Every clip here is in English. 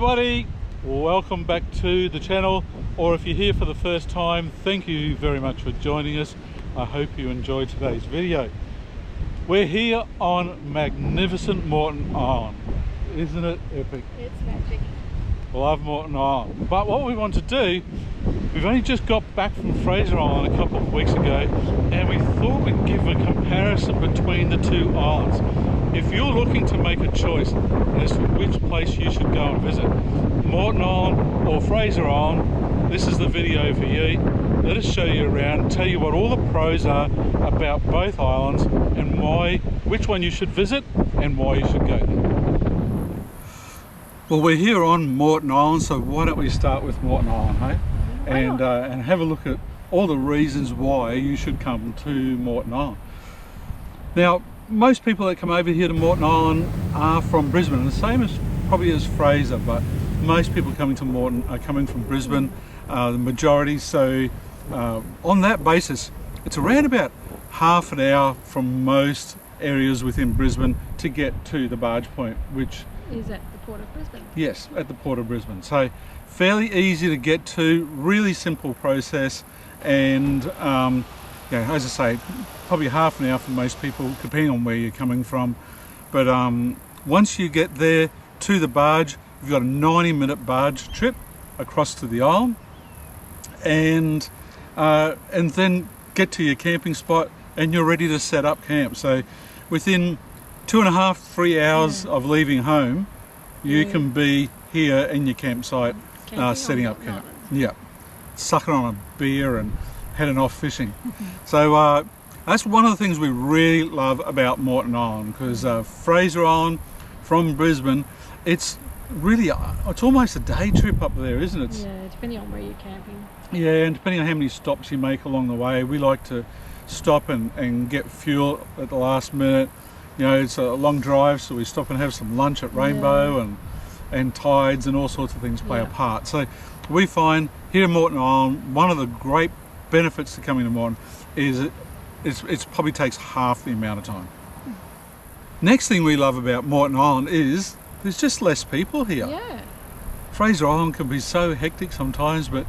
everybody, welcome back to the channel, or if you're here for the first time, thank you very much for joining us. I hope you enjoyed today's video. We're here on magnificent Moreton Island. Isn't it epic? It's magic. Love Moreton Island. But what we want to do, we've only just got back from Fraser Island a couple of weeks ago, and we thought we'd give a comparison between the two islands. If you're looking to make a choice as to which place you should go and visit, Moreton Island or Fraser Island, this is the video for you. Let us show you around, tell you what all the pros are about both islands and which one you should visit and why you should go there. Well, we're here on Moreton Island, so why don't we start with Moreton Island, hey? And have a look at all the reasons why you should come to Moreton Island. Now, most people that come over here to Moreton Island are from Brisbane, the same as probably as Fraser, but most people coming to Moreton are coming from Brisbane, the majority. So on that basis, it's around about half an hour from most areas within Brisbane to get to the Barge point, which is at the Port of Brisbane. Yes, at the Port of Brisbane. So fairly easy to get to, really simple process, and yeah, as I say, probably half an hour for most people, depending on where you're coming from. But once you get there to the barge, you've got a 90-minute barge trip across to the island, and then get to your camping spot, and you're ready to set up camp. So within 2.5 to 3 hours of leaving home, you can be here in your campsite, setting up camp. Yeah, sucking on a beer and heading off fishing. So that's one of the things we really love about Moreton Island, because Fraser Island from Brisbane, it's almost a day trip up there, isn't it? Yeah, depending on where you're camping. Yeah, and depending on how many stops you make along the way. We like to stop and get fuel at the last minute. You know, it's a long drive, so we stop and have some lunch at Rainbow, and tides and all sorts of things play a part. So we find here in Moreton Island, one of the great benefits to coming to Moreton is it probably takes half the amount of time. Next thing we love about Moreton Island is there's just less people here. Yeah. Fraser Island can be so hectic sometimes, but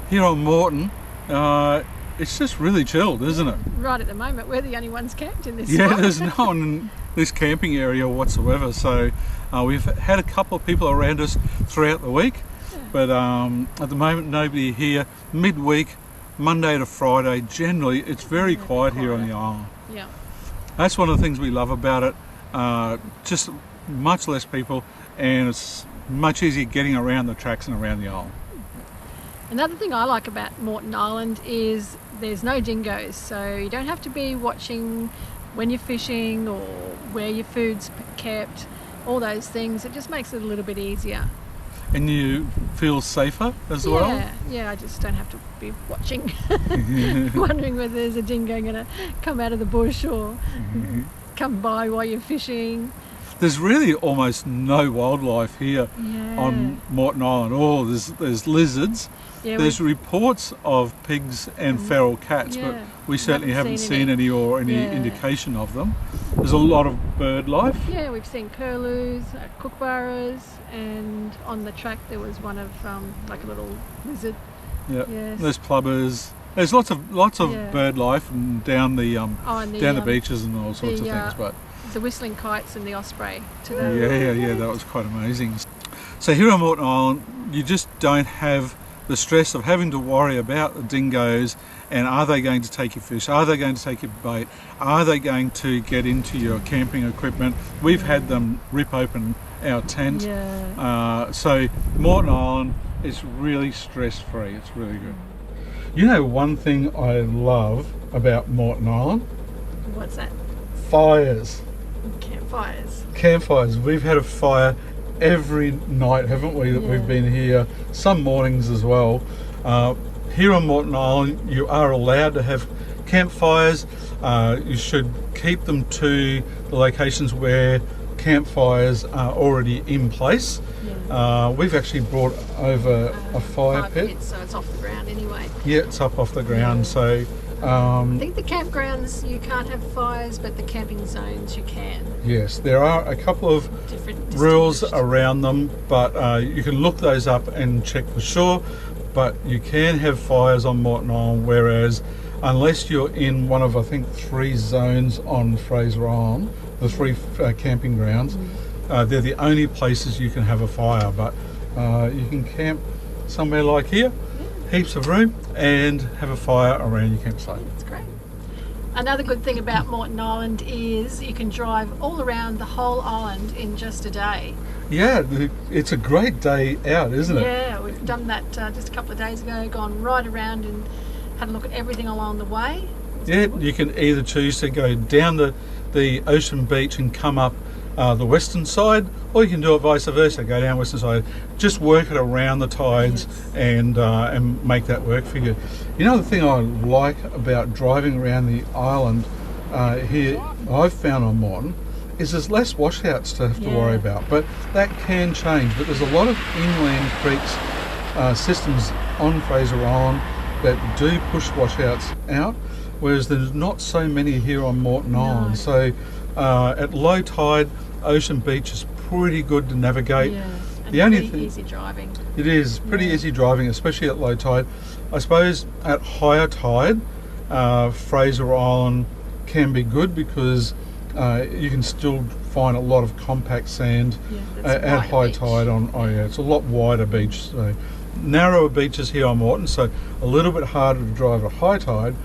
here on Moreton, it's just really chilled, isn't it? Right at the moment, we're the only ones camped in this Yeah, spot. there's no one in this camping area whatsoever. So we've had a couple of people around us throughout the week, but at the moment nobody here. Midweek, Monday to Friday, generally it's very quiet here on the island. Yeah. That's one of the things we love about it. Just much less people, and it's much easier getting around the tracks and around the island. Another thing I like about Moreton Island is there's no dingoes, so you don't have to be watching when you're fishing or where your food's kept, all those things. It just makes it a little bit easier. And you feel safer as well? Yeah, I just don't have to be watching, wondering whether there's a dingo going to come out of the bush or come by while you're fishing. There's really almost no wildlife here on Moreton Island. Oh, there's lizards. Yeah, there's reports of pigs and feral cats, but we certainly haven't seen any or any indication of them. There's a lot of bird life. Yeah, we've seen curlews, kookaburras, and on the track there was one of like a little lizard. Yeah, there's plovers. There's lots of bird life and down the down the beaches and all sorts of things. But the whistling kites and the osprey. Yeah, that was quite amazing. So here on Moreton Island, you just don't have the stress of having to worry about the dingoes, and are they going to take your fish, are they going to take your bait, are they going to get into your camping equipment. We've had them rip open our tent. So Moreton Island is really stress-free. It's really good. You know, one thing I love about Moreton Island? What's that? Fires. Campfires. We've had a fire every night, haven't we, that we've been here, some mornings as well. Here on Moreton Island, you are allowed to have campfires. You should keep them to the locations where campfires are already in place. We've actually brought over a fire pit. So it's off the ground anyway. Yeah, it's up off the ground, so I think the campgrounds you can't have fires, but the camping zones you can. Yes, there are a couple of Different rules distinguished. around them, but you can look those up and check for sure. But you can have fires on Moreton Island, whereas unless you're in one of, I think, 3 zones on Fraser Island, the 3 camping grounds, they're the only places you can have a fire. But you can camp somewhere like here, heaps of room, and have a fire around your campsite. That's great. Another good thing about Moreton Island is you can drive all around the whole island in just a day. Yeah, it's a great day out, isn't it? Yeah, we've done that just a couple of days ago, gone right around and had a look at everything along the way. Yeah, you can either choose to go down the ocean beach and come up the western side, or you can do it vice versa, go down western side. Just work it around the tides, and make that work for you. You know, the thing I like about driving around the island here, I've found on Moreton, is there's less washouts to have to worry about, but that can change. But there's a lot of inland creeks systems on Fraser Island that do push washouts out, whereas there's not so many here on Moreton Island. So at low tide, Ocean Beach is pretty good to navigate. Yeah, and the only pretty thing, easy driving. it is pretty easy driving, especially at low tide. I suppose at higher tide, Fraser Island can be good because you can still find a lot of compact sand at high tide. It's a lot wider beach, so narrower beaches here on Moreton, so a little bit harder to drive at high tide,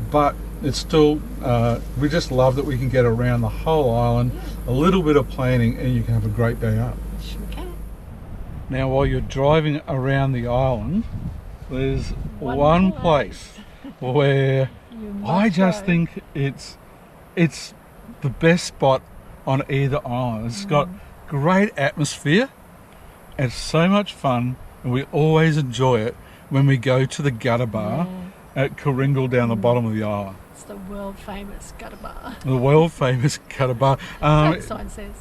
but it's still we just love that we can get around the whole island. A little bit of planning and you can have a great day out. Sure can. Now while you're driving around the island, there's one place where I just think it's the best spot on either island. It's got great atmosphere, it's so much fun, and we always enjoy it when we go to the gutter bar at Coringle down the bottom of the island. It's the world famous gutter bar. The world famous gutter bar. That sign says.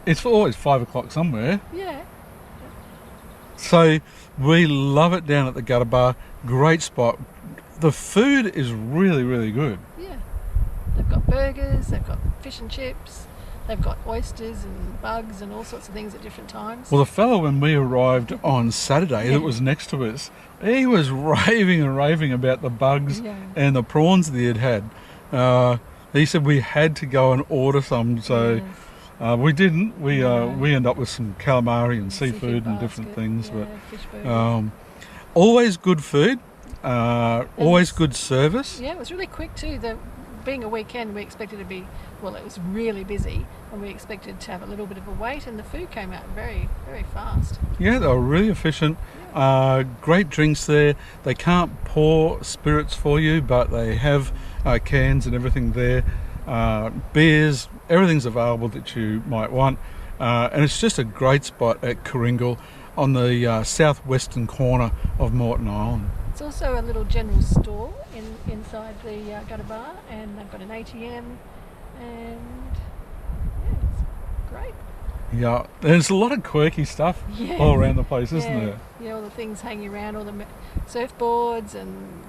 It's always 5 o'clock somewhere. Yeah. So we love it down at the gutter bar. Great spot. The food is really, really good. Yeah. They've got burgers, they've got fish and chips, they've got oysters and bugs and all sorts of things at different times. Well, the fellow, when we arrived on Saturday that was next to us, he was raving and raving about the bugs and the prawns that he had. He said we had to go and order some, so we didn't. We ended up with some calamari and seafood and different things. But always good food, always good service. Yeah, it was really quick too. Being a weekend, we expected to be, well, it was really busy, and we expected to have a little bit of a wait, and the food came out very, very fast. Yeah, they were really efficient. Great drinks there. They can't pour spirits for you, but they have cans and everything there. Beers, everything's available that you might want. And it's just a great spot at Coringle on the southwestern corner of Moreton Island. It's also a little general store inside the gutter bar, and they've got an ATM, and it's great. Yeah, there's a lot of quirky stuff all around the place, isn't there? Yeah, all the things hanging around, all the surfboards and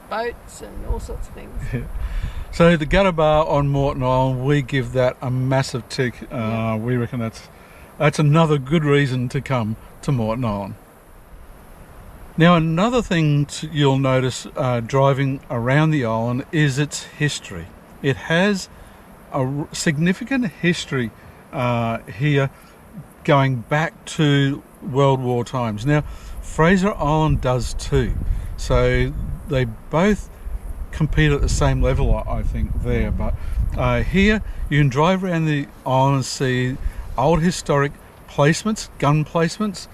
boats and all sorts of things. So the gutter bar on Moreton Island, we give that a massive tick. We reckon that's another good reason to come to Moreton Island. Now, another thing you'll notice driving around the island is its history. It has a significant history here going back to World War times. Now, Fraser Island does too. So they both compete at the same level, I think, there. But here you can drive around the island and see old historic placements, gun placements,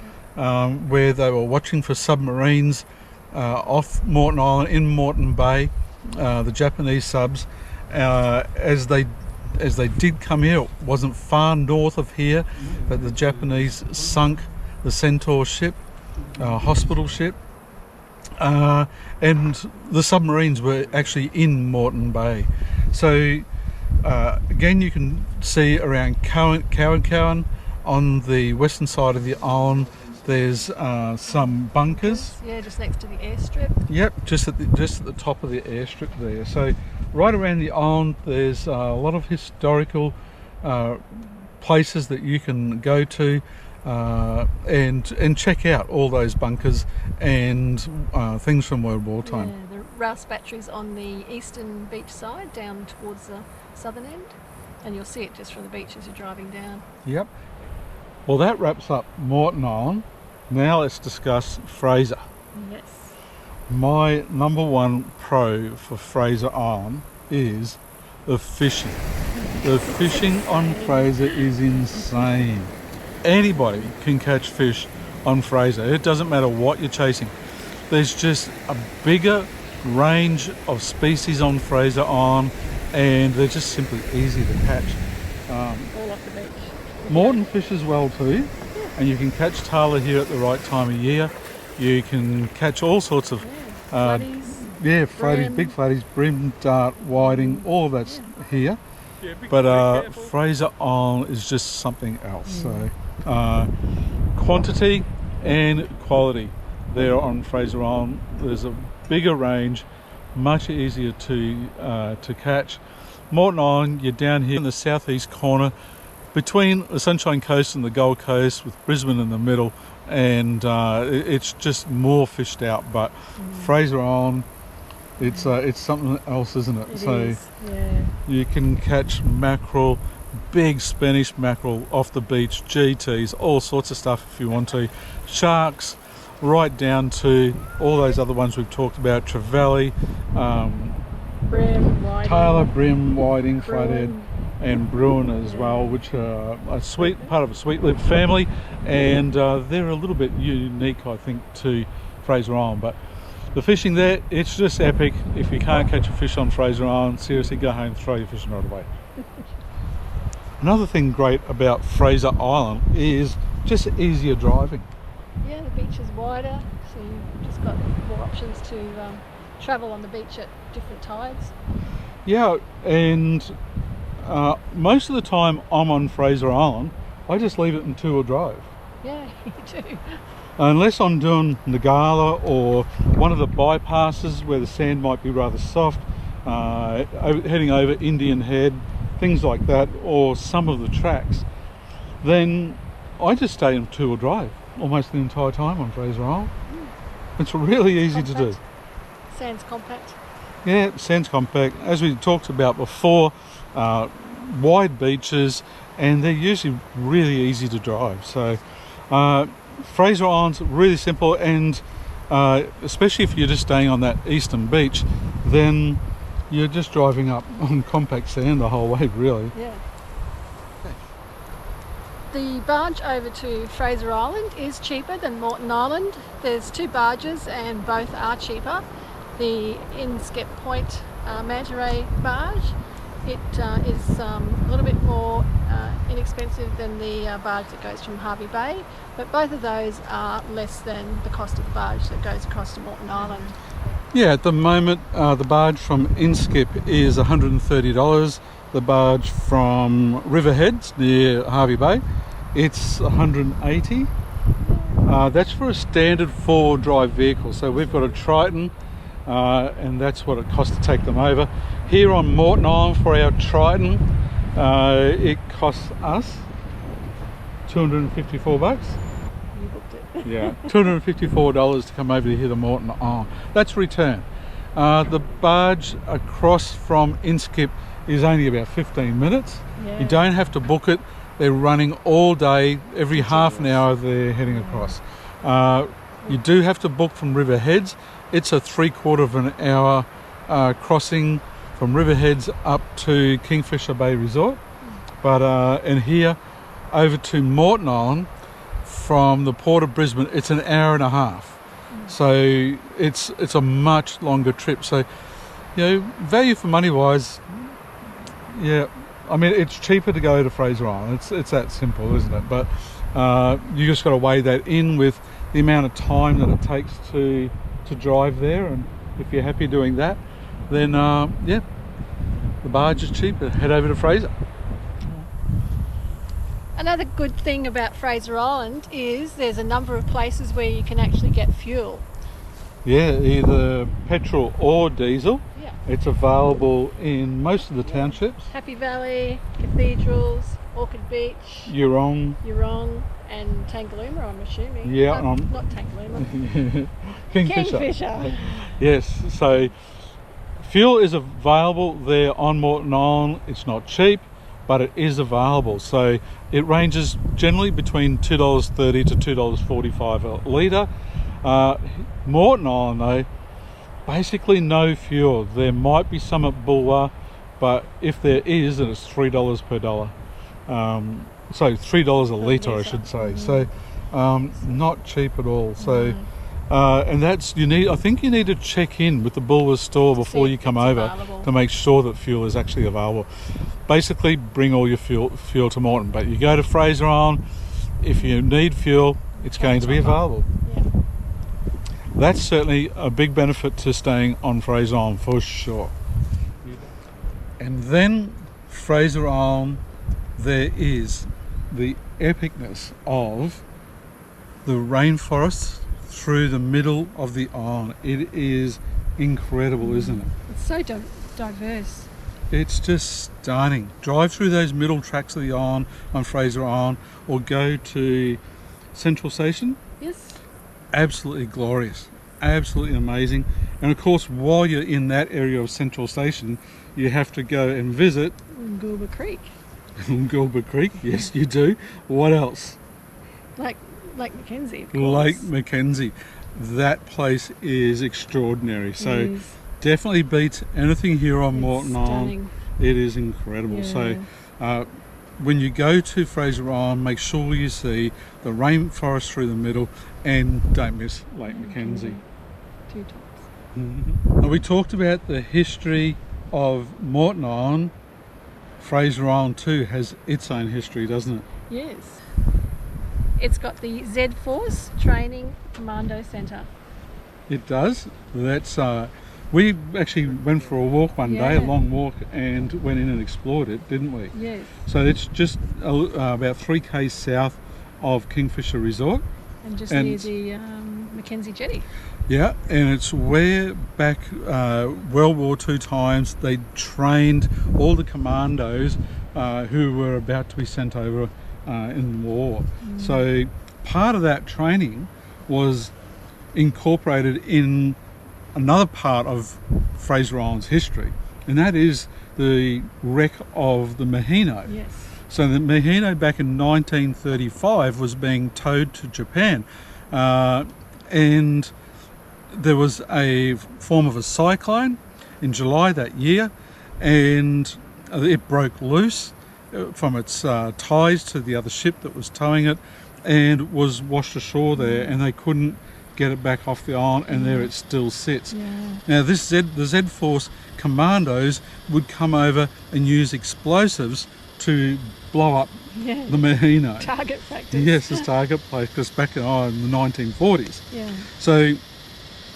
where they were watching for submarines off Moreton Island in Moreton Bay, the Japanese subs. As they did come here, it wasn't far north of here that the Japanese sunk the Centaur ship, hospital ship, and the submarines were actually in Moreton Bay. So again, you can see around Cowan on the western side of the island, There's some bunkers. Yeah, just next to the airstrip. Yep, just at the top of the airstrip there. So right around the island, there's a lot of historical places that you can go to and check out all those bunkers and things from World War time. Yeah, the Rouse battery's on the eastern beach side, down towards the southern end, and you'll see it just from the beach as you're driving down. Yep. Well, that wraps up Moreton Island. Now let's discuss Fraser. Yes. My number one pro for Fraser Island is the fishing. The fishing on Fraser is insane. Anybody can catch fish on Fraser. It doesn't matter what you're chasing. There's just a bigger range of species on Fraser Island, and they're just simply easy to catch. All off the beach. Moreton fish as well too, and you can catch tailor here at the right time of year. You can catch all sorts of Floaties. floaties, big floaties, brim, dart, whiting, all of that's here. Yeah, But Fraser Island is just something else. So quantity and quality there on Fraser Island. There's a bigger range, much easier to catch. Moreton Island, you're down here in the southeast corner between the Sunshine Coast and the Gold Coast, with Brisbane in the middle, and it's just more fished out. But Fraser Island, it's something else, isn't it? It is, yeah. You can catch mackerel, big Spanish mackerel off the beach, GTs, all sorts of stuff if you want to. Sharks, right down to all those other ones we've talked about, trevally, Brim, whiting. tailor, brim, whiting, Bruin. flathead, and bruin as well, which are a part of a sweet-lipped family, and they're a little bit unique, I think, to Fraser Island. But the fishing there, it's just epic. If you can't catch a fish on Fraser Island, seriously, go home, throw your fishing rod away. Another thing great about Fraser Island is just easier driving. Yeah, the beach is wider, so you've just got more options to travel on the beach at different tides. Yeah, and most of the time I'm on Fraser Island, I just leave it in two-wheel drive. Yeah, you do. Unless I'm doing Nagala or one of the bypasses where the sand might be rather soft, heading over Indian Head, things like that, or some of the tracks, then I just stay in two-wheel drive almost the entire time on Fraser Island. It's really easy to do. Sand's compact. Yeah, sand's compact. As we talked about before, wide beaches, and they're usually really easy to drive. So Fraser Island's really simple, and especially if you're just staying on that eastern beach, then you're just driving up on compact sand the whole way, really. Yeah. The barge over to Fraser Island is cheaper than Moreton Island. There's two barges and both are cheaper. The Inskip Point Manta Ray barge, it is a little bit more inexpensive than the barge that goes from Hervey Bay, but both of those are less than the cost of the barge that goes across to Moreton Island. Yeah, at the moment the barge from Inskip is $130. The barge from Riverheads near Hervey Bay, it's $180. That's for a standard four-wheel drive vehicle. So we've got a Triton, and that's what it costs to take them over. Here on Moreton Island for our Triton, it costs us $254. You booked it. Yeah, $254 to come over to here to Moreton Island. That's return. The barge across from Inskip is only about 15 minutes. Yeah. You don't have to book it. They're running all day. Every half an hour they're heading across. You do have to book from Riverheads. It's a 3/4 of an hour crossing from Riverheads up to Kingfisher Bay Resort. But and here over to Moreton Island from the Port of Brisbane, it's an hour and a half. So it's a much longer trip. So, you know, value for money wise, yeah, I mean, it's cheaper to go to Fraser Island. It's that simple, isn't it? But you just got to weigh that in with the amount of time that it takes to drive there. And if you're happy doing that, then yeah, the barge is cheaper. Head over to Fraser. Another good thing about Fraser Island is there's a number of places where you can actually get fuel. Yeah, either petrol or diesel. Yeah. It's available in most of the townships. Happy Valley, Cathedrals, Orchid Beach, Eurong. and Tangalooma, I'm assuming. Yeah, not Tangalooma. Kingfisher. Yes, so fuel is available there on Moreton Island. It's not cheap, but it is available. So it ranges generally between $2.30 to $2.45 a litre. Moreton Island though, basically no fuel. There might be some at Bulwer, but if there is, then it's $3 per dollar. So $3 a litre, I should say. So not cheap at all. So and that's, I think you need to check in with the Bulwer store before you come over to make sure that fuel is actually available. Basically bring all your fuel to Moreton, but you go to Fraser Island, if you need fuel, it's going to be available. Yeah. That's certainly a big benefit to staying on Fraser Island for sure. And then Fraser Island, there is the epicness of the rainforest through the middle of the island. It is incredible, isn't it? It's so diverse. It's just stunning. Drive through those middle tracks of the island on Fraser Island, or go to Central Station. Yes. Absolutely glorious, absolutely amazing. And of course, while you're in that area of Central Station, you have to go and visit Goulburn Creek. Goulburn Creek, yes you do. What else? Lake Mackenzie, of course. Lake Mackenzie. That place is extraordinary. So definitely beats anything here on Moreton Island. It is incredible. Yeah. So when you go to Fraser Island, make sure you see the rainforest through the middle, and don't miss Lake Mackenzie. 2 times. Now, we talked about the history of Moreton Island. Fraser Island too has its own history, doesn't it? Yes. It's got the Z Force Training Commando Centre. It does. That's we actually went for a walk one day, a long walk, and went in and explored it, didn't we? Yes. So it's just about 3 k's south of Kingfisher Resort. And just near the Mackenzie Jetty. Yeah, and it's where back World War II times they trained all the commandos who were about to be sent over in the war. So part of that training was incorporated in another part of Fraser Island's history, and that is the wreck of the Mahino. Yes. So the Mahino back in 1935 was being towed to Japan, and there was a form of a cyclone in July that year, and it broke loose from its ties to the other ship that was towing it, and was washed ashore there, and they couldn't get it back off the island, and there it still sits. Now the Z Force commandos would come over and use explosives to blow up the Mahino. Target practice. Yes, it's target practice back in the 1940s. Yeah. So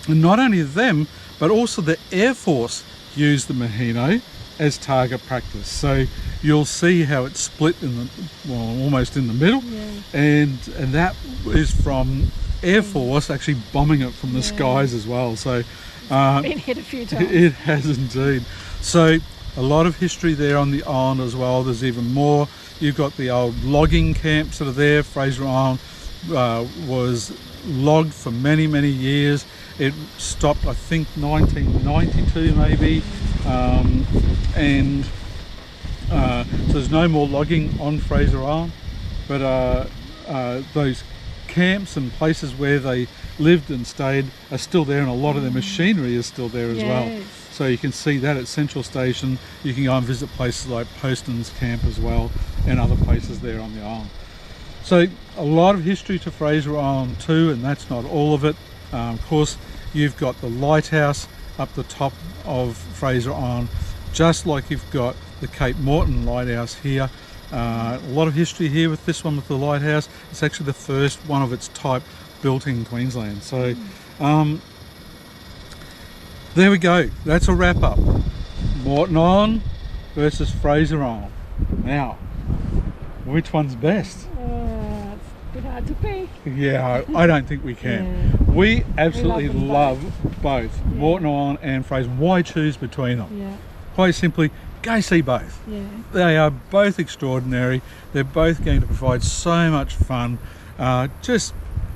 not only them, but also the Air Force used the Mahino as target practice. So you'll see how it's split in the, well, almost in the middle, and that is from Air Force actually bombing it from the skies as well. So been hit a few times. It has indeed. So a lot of history there on the island as well. There's even more. You've got the old logging camps that are there. Fraser Island was logged for many, many years. It stopped, I think, 1992 maybe, and so there's no more logging on Fraser Island, but those camps and places where they lived and stayed are still there, and a lot of their machinery is still there as well. So you can see that at Central Station. You can go and visit places like Poston's Camp as well, and other places there on the island. So a lot of history to Fraser Island too, and that's not all of it. Of course, you've got the lighthouse up the top of Fraser Island, just like you've got the Cape Moreton lighthouse here. A lot of history here with this one, with the lighthouse. It's actually the first one of its type built in Queensland. So there we go. That's a wrap up. Moreton Island versus Fraser Island. Now, Which one's best? It's a bit hard to pick. Yeah, I don't think we can. Yeah. We absolutely We love love both Yeah. Moreton Island and Fraser. Why choose between them? Yeah, Quite simply, go see both. yeah. They are both extraordinary. They're both going to provide so much fun. Just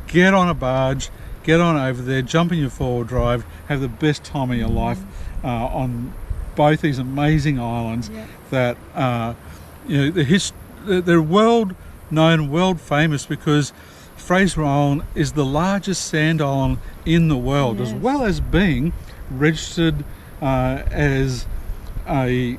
get on a barge, get on over there, jump in your four-wheel drive, have the best time of your life on both these amazing islands Yeah. that you know they're world known, world famous, because Fraser Island is the largest sand island in the world, as Yes. well as being registered as a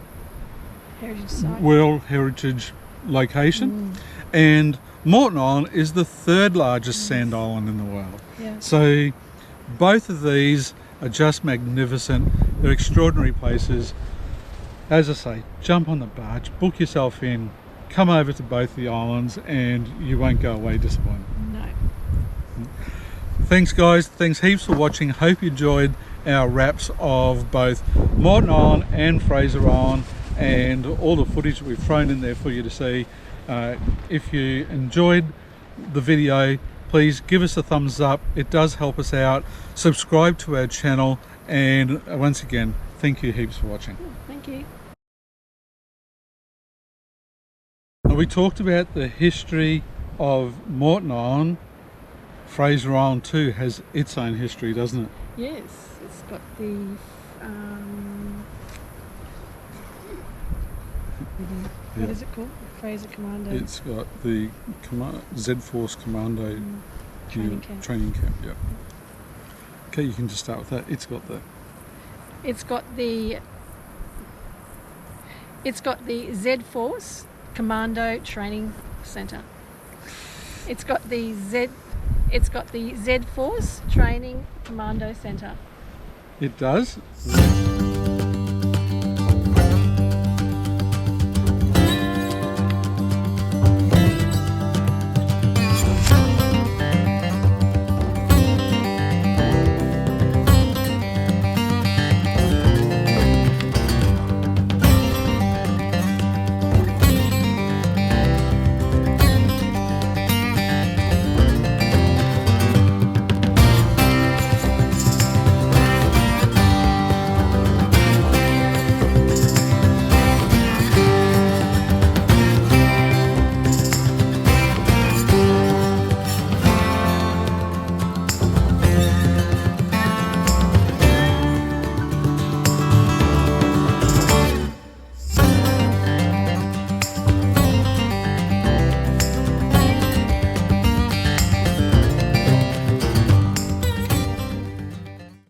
Heritage site. World Heritage location, and Moreton Island is the third largest sand island in the world. Yeah. So both of these are just magnificent. They're extraordinary places. As I say, jump on the barge, book yourself in, come over to both the islands, and you won't go away disappointed. No. Thanks guys, thanks heaps for watching. Hope you enjoyed our wraps of both Moreton Island and Fraser Island and all the footage we've thrown in there for you to see. If you enjoyed the video, please give us a thumbs up. It does help us out. Subscribe to our channel, and once again, thank you heaps for watching. Thank you. Now, we talked about the history of Moreton Island. Fraser Island too has its own history, doesn't it? Yes, it's got the what is it called? Fraser Commando It's got the Z-Force Commando training camp. Training camp, yeah. Okay, you can just start with that. It's got the Z-Force Commando Training Centre. It's got the Z-Force Training Commando Centre. It does.